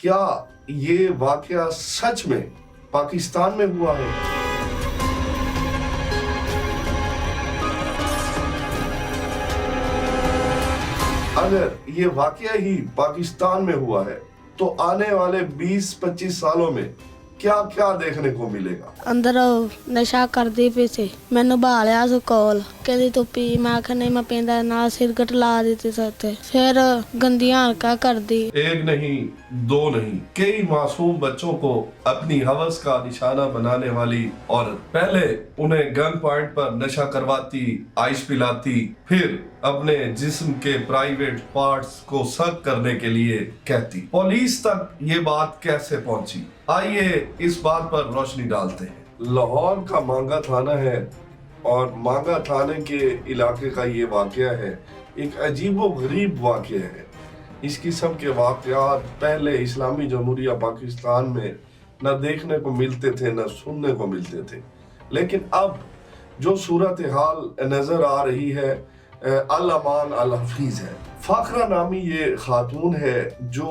کیا یہ واقعہ سچ میں پاکستان میں ہوا ہے؟ اگر یہ واقعہ ہی پاکستان میں ہوا ہے تو آنے والے 20-25 سالوں میں کیا کیا دیکھنے کو ملے گا؟ ਅੰਦਰ ਨਸ਼ਾ ਕਰਦੇ ਪਏ ਸੀ। ਮੈਨੂੰ ਭਾਲਿਆ ਸੀ ਕੋਲ, ਕਹਿੰਦੀ ਤੂੰ ਪੀ। ਮੈਂ ਆਖਿਆ ਨਹੀਂ ਮੈਂ ਪੀਂਦਾ, ਨਾਲ ਸਿਰਗਟ ਲਾ ਦਿੱਤੀ ਸਾਥੇ। ਫਿਰ ਗੰਦੀਆਂ ਹਰਕਤਾਂ ਕਰਦੀ। ایک نہیں دو نہیں کئی معصوم بچوں کو اپنی ہوس کا نشانہ بنانے والی عورت پہلے انہیں گن پوائنٹ پر نشہ کرواتی، عائش پلاتی، پھر اپنے جسم کے پرائیویٹ پارٹس کو سک کرنے کے لیے کہتی۔ پولیس تک یہ بات کیسے پہنچی؟ آئیے اس بات پر روشنی ڈالتے ہیں۔ لاہور کا مانگا تھانہ ہے اور مانگا تھانے کے علاقے کا یہ واقعہ ہے۔ ایک عجیب و غریب واقعہ ہے۔ اس قسم کے واقعات پہلے اسلامی جمہوریہ پاکستان میں نہ دیکھنے کو ملتے تھے نہ سننے کو ملتے تھے، لیکن اب جو صورتحال نظر آ رہی ہے الامان الحفیظ ہے۔ فاخرہ نامی یہ خاتون ہے جو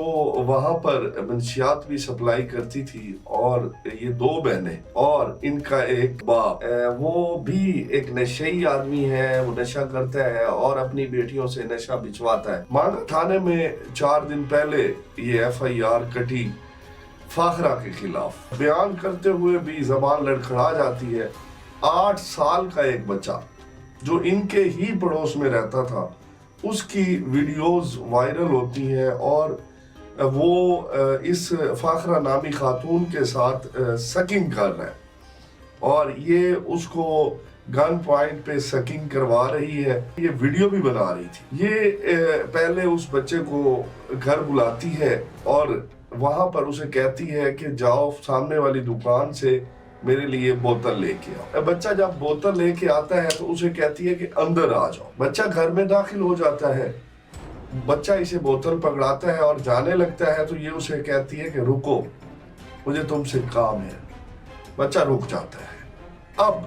وہاں پر منشیات بھی سپلائی کرتی تھی، اور یہ دو بہنیں اور ان کا ایک باپ، وہ بھی ایک نشئی آدمی ہے، وہ نشہ کرتا ہے اور اپنی بیٹیوں سے نشہ بچواتا ہے۔ مانگا تھانے میں 4 دن پہلے یہ FIR کٹی فاخرہ کے خلاف۔ بیان کرتے ہوئے بھی زبان لڑکھڑا جاتی ہے۔ 8 سال کا ایک بچہ جو ان کے ہی پڑوس میں رہتا تھا، اس کی ویڈیوز وائرل ہوتی ہیں اور وہ اس فاخرہ نامی خاتون کے ساتھ سکنگ کر رہا ہے، اور یہ اس کو گن پوائنٹ پہ سکنگ کروا رہی ہے۔ یہ ویڈیو بھی بنا رہی تھی۔ یہ پہلے اس بچے کو گھر بلاتی ہے اور وہاں پر اسے کہتی ہے کہ جاؤ سامنے والی دکان سے میرے لیے بوتل لے کے آؤ۔ بچہ جب بوتل لے کے آتا ہے تو اسے کہتی ہے کہ اندر آ جاؤ۔ بچہ گھر میں داخل ہو جاتا ہے، بچہ اسے بوتل پکڑاتا ہے اور جانے لگتا ہے تو یہ اسے کہتی ہے کہ رکو، مجھے تم سے کام ہے۔ بچہ رک جاتا ہے۔ اب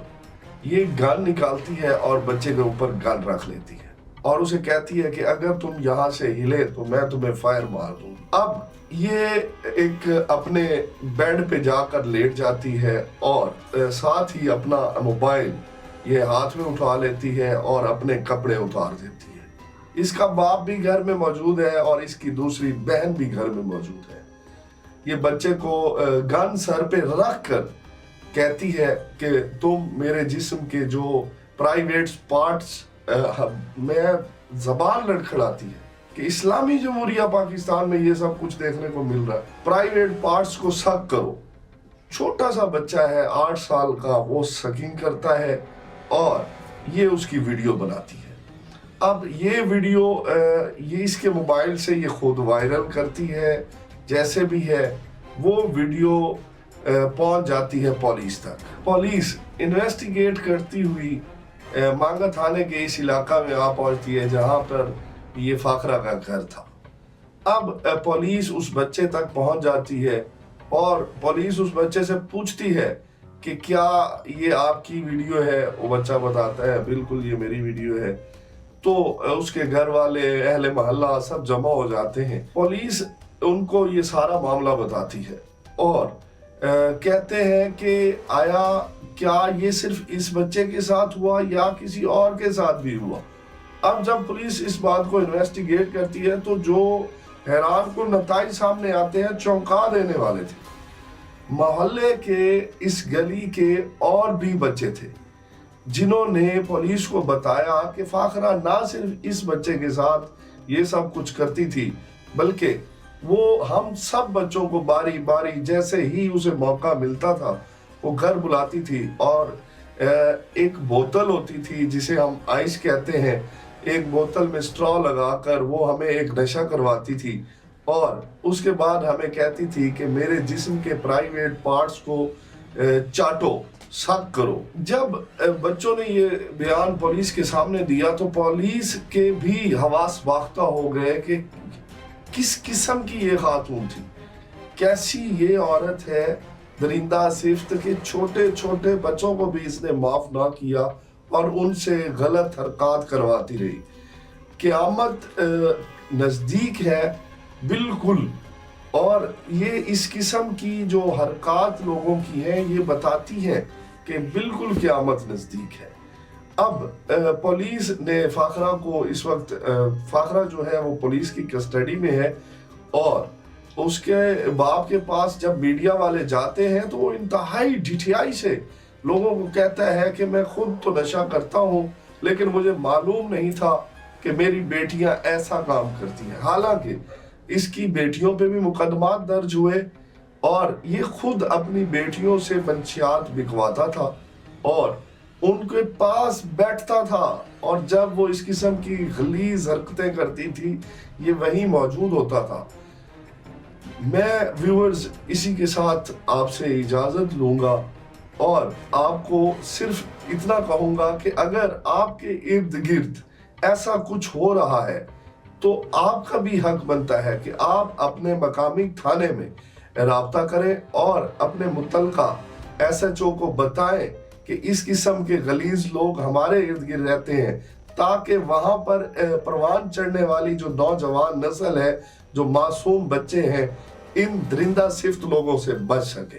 یہ گن نکالتی ہے اور بچے کے اوپر گن رکھ لیتی ہے اور اسے کہتی ہے کہ اگر تم یہاں سے ہلے تو میں تمہیں فائر مار دوں۔ اب یہ ایک اپنے بیڈ پہ جا کر لیٹ جاتی ہے اور ساتھ ہی اپنا موبائل یہ ہاتھ میں اٹھا لیتی ہے اور اپنے کپڑے اتار دیتی ہے۔ اس کا باپ بھی گھر میں موجود ہے اور اس کی دوسری بہن بھی گھر میں موجود ہے۔ یہ بچے کو گن سر پہ رکھ کر کہتی ہے کہ تم میرے جسم کے جو پرائیویٹ پارٹس میں زبان لڑکھڑاتی ہے کہ اسلامی جمہوریہ پاکستان میں یہ سب کچھ دیکھنے کو مل رہا ہے، پرائیویٹ پارٹس کو سک کرو۔ چھوٹا سا بچہ ہے 8 سال کا، وہ سکنگ کرتا ہے اور یہ اس کی ویڈیو بناتی ہے۔ اب یہ ویڈیو یہ اس کے موبائل سے یہ خود وائرل کرتی ہے، جیسے بھی ہے وہ ویڈیو پہنچ جاتی ہے پولیس تک۔ پولیس انویسٹیگیٹ کرتی ہوئی مانگا تھانے کے اس علاقہ میں آ پہنچتی ہے جہاں پر یہ فاخرہ کا گھر تھا۔ اب پولیس اس بچے تک پہنچ جاتی ہے اور پولیس اس بچے سے پوچھتی ہے کہ کیا یہ آپ کی ویڈیو ہے؟ وہ بچہ بتاتا ہے بالکل یہ میری ویڈیو ہے۔ تو اس کے گھر والے، اہل محلہ سب جمع ہو جاتے ہیں۔ پولیس ان کو یہ سارا معاملہ بتاتی ہے اور کہتے ہیں کہ آیا کیا یہ صرف اس بچے کے ساتھ ہوا یا کسی اور کے ساتھ بھی ہوا؟ اب جب پولیس اس بات کو انویسٹیگیٹ کرتی ہے تو جو حیران کن نتائج سامنے آتے ہیں چونکا دینے والے تھے۔ محلے کے اس گلی کے اور بھی بچے تھے جنہوں نے پولیس کو بتایا کہ فاخرہ نہ صرف اس بچے کے ساتھ یہ سب کچھ کرتی تھی، بلکہ وہ ہم سب بچوں کو باری باری جیسے ہی اسے موقع ملتا تھا وہ گھر بلاتی تھی، اور ایک بوتل ہوتی تھی جسے ہم آئس کہتے ہیں، ایک بوتل میں سٹرا لگا کر وہ ہمیں ایک نشہ کرواتی تھی اور اس کے بعد ہمیں کہتی تھی کہ میرے جسم کے پرائیویٹ پارٹس کو چاٹو، سک کرو۔ جب بچوں نے یہ بیان پولیس کے سامنے دیا تو پولیس کے بھی حواس باختہ ہو گئے کہ کس قسم کی یہ خاتون تھی، کیسی یہ عورت ہے، درندہ صفت کے چھوٹے چھوٹے بچوں کو بھی اس نے معاف نہ کیا اور ان سے غلط حرکات کرواتی رہی۔ قیامت نزدیک ہے، بالکل اور یہ اس قسم کی جو حرکات لوگوں کی ہیں یہ بتاتی ہیں کہ بالکل قیامت نزدیک ہے۔ اب پولیس نے فاخرہ کو اس وقت فاخرہ جو ہے وہ پولیس کی کسٹڈی میں ہے، اور اس کے باپ کے پاس جب میڈیا والے جاتے ہیں تو وہ انتہائی ڈھٹیائی سے لوگوں کو کہتا ہے کہ میں خود تو نشہ کرتا ہوں لیکن مجھے معلوم نہیں تھا کہ میری بیٹیاں ایسا کام کرتی ہیں۔ حالانکہ اس کی بیٹیوں پہ بھی مقدمات درج ہوئے اور یہ خود اپنی بیٹیوں سے منشیات بکواتا تھا اور ان کے پاس بیٹھتا تھا، اور جب وہ اس قسم کی غلیظ حرکتیں کرتی تھی یہ وہیں موجود ہوتا تھا۔ میں ویورز اسی کے ساتھ آپ سے اجازت لوں گا اور آپ کو صرف اتنا کہوں گا کہ اگر آپ کے ارد گرد ایسا کچھ ہو رہا ہے تو آپ کا بھی حق بنتا ہے کہ آپ اپنے مقامی تھانے میں رابطہ کریں اور اپنے متعلقہ SHO کو بتائیں کہ اس قسم کے غلیظ لوگ ہمارے ارد گرد رہتے ہیں، تاکہ وہاں پر پروان چڑھنے والی جو نوجوان نسل ہے، جو معصوم بچے ہیں، ان درندہ صفت لوگوں سے بچ سکے۔